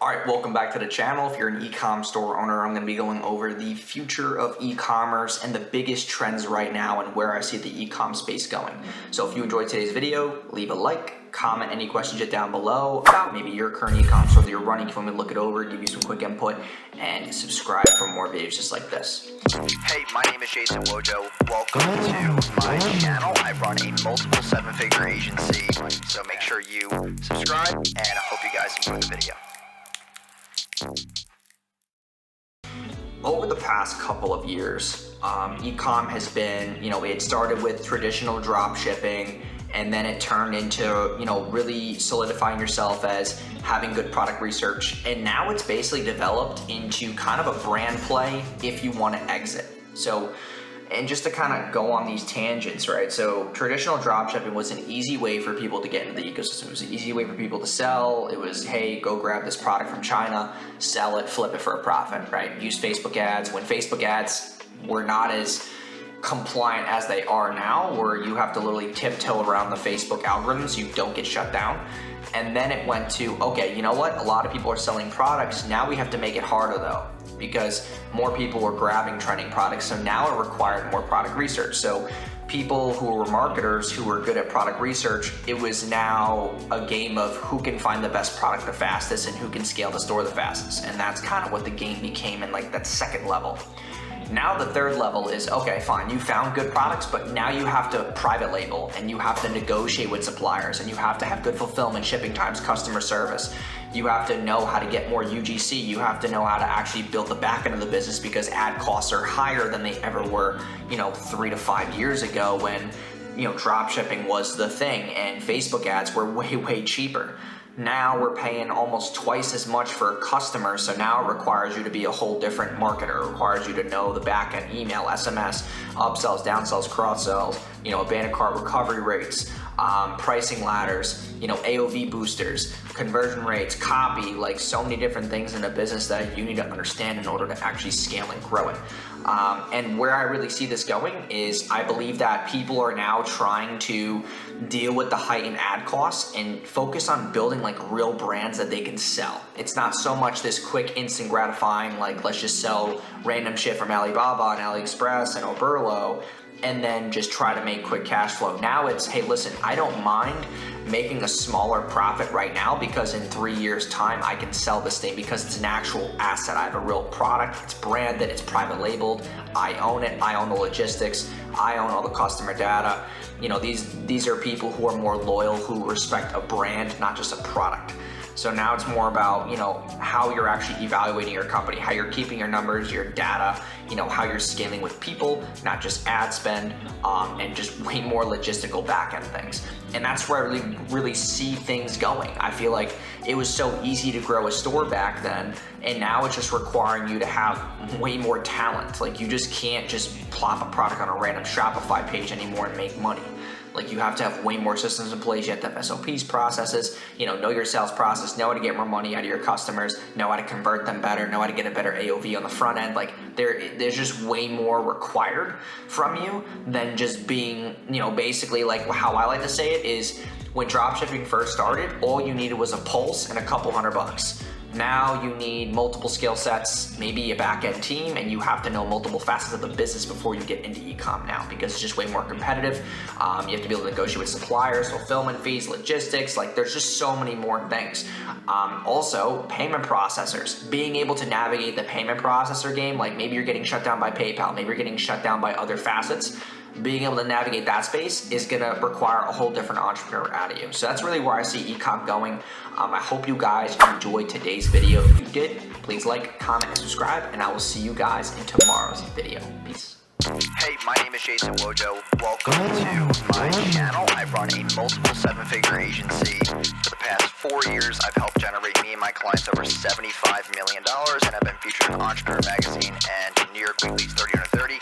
Alright, welcome back to the channel. If you're an e-com store owner, I'm going to be going over the future of e-commerce and the biggest trends right now and where I see the e-com space going. So if you enjoyed today's video, leave a like, comment any questions down below about maybe your current e-com store that you're running. If you want me to look it over, give you some quick input, and subscribe for more videos just like this. Hey, my name is Jason Wojo. Welcome to my channel. I run a multiple seven-figure agency, so make sure you subscribe, and I hope you guys enjoy the video. Over the past couple of years, e-com has been, it started with traditional drop shipping, and then it turned into, really solidifying yourself as having good product research. And now it's basically developed into kind of a brand play if you want to exit. So, and just to kind of go on these tangents, right? So traditional dropshipping was an easy way for people to get into the ecosystem. It was an easy way for people to sell. It was, hey, go grab this product from China, sell it, flip it for a profit, right? Use Facebook ads. When Facebook ads were not as compliant as they are now, where you have to literally tiptoe around the Facebook algorithms, you don't get shut down. And then it went to, okay, you know what? A lot of people are selling products. Now we have to make it harder though, because more people were grabbing trending products. So now it required more product research. So people who were marketers who were good at product research, it was now a game of who can find the best product the fastest and who can scale the store the fastest. And that's kind of what the game became in like that second level. Now the third level is, okay, fine, you found good products, but now you have to private label and you have to negotiate with suppliers and you have to have good fulfillment, shipping times, customer service. You have to know how to get more UGC. You have to know how to actually build the back end of the business because ad costs are higher than they ever were, 3 to 5 years ago when, drop shipping was the thing and Facebook ads were way, way cheaper. Now we're paying almost twice as much for a customer, so now it requires you to be a whole different marketer. It requires you to know the back-end email, SMS, upsells, downsells, cross-sells, abandoned cart recovery rates, pricing ladders, AOV boosters, conversion rates, copy, like so many different things in a business that you need to understand in order to actually scale and grow it. And where I really see this going is I believe that people are now trying to deal with the heightened ad costs and focus on building like real brands that they can sell. It's not so much this quick, instant gratifying, like let's just sell random shit from Alibaba and AliExpress and Oberlo and then just try to make quick cash flow. Now it's, hey, listen, I don't mind making a smaller profit right now because in 3 years time I can sell this thing because it's an actual asset. I have a real product, it's branded, it's private labeled, I own it, I own the logistics, I own all the customer data. These are people who are more loyal, who respect a brand, not just a product. So now it's more about, how you're actually evaluating your company, how you're keeping your numbers, your data, how you're scaling with people, not just ad spend, and just way more logistical back-end things. And that's where I really see things going. I feel like it was so easy to grow a store back then, and now it's just requiring you to have way more talent. Like you just can't just plop a product on a random Shopify page anymore and make money. Like you have to have way more systems in place. You have to have SOPs, processes, know your sales process, know how to get more money out of your customers, know how to convert them better, know how to get a better AOV on the front end. Like there's just way more required from you than just being, basically like how I like to say it is when dropshipping first started, all you needed was a pulse and a couple $100. Now you need multiple skill sets, maybe a back-end team, and you have to know multiple facets of the business before you get into e-com now because it's just way more competitive. You have to be able to negotiate with suppliers, fulfillment fees, logistics, like there's just so many more things. Also, payment processors, being able to navigate the payment processor game, like maybe you're getting shut down by PayPal, maybe you're getting shut down by other facets. Being able to navigate that space is going to require a whole different entrepreneur out of you. So that's really where I see e-com going. I hope you guys enjoyed today's video. If you did, please like, comment, and subscribe, and I will see you guys in tomorrow's video. Peace. Hey, my name is Jason Wojo. Welcome to my channel. I run a multiple seven-figure agency. For the past 4 years, I've helped generate me and my clients over $75 million, and I've been featured in Entrepreneur Magazine and New York Weekly's 30 Under 30.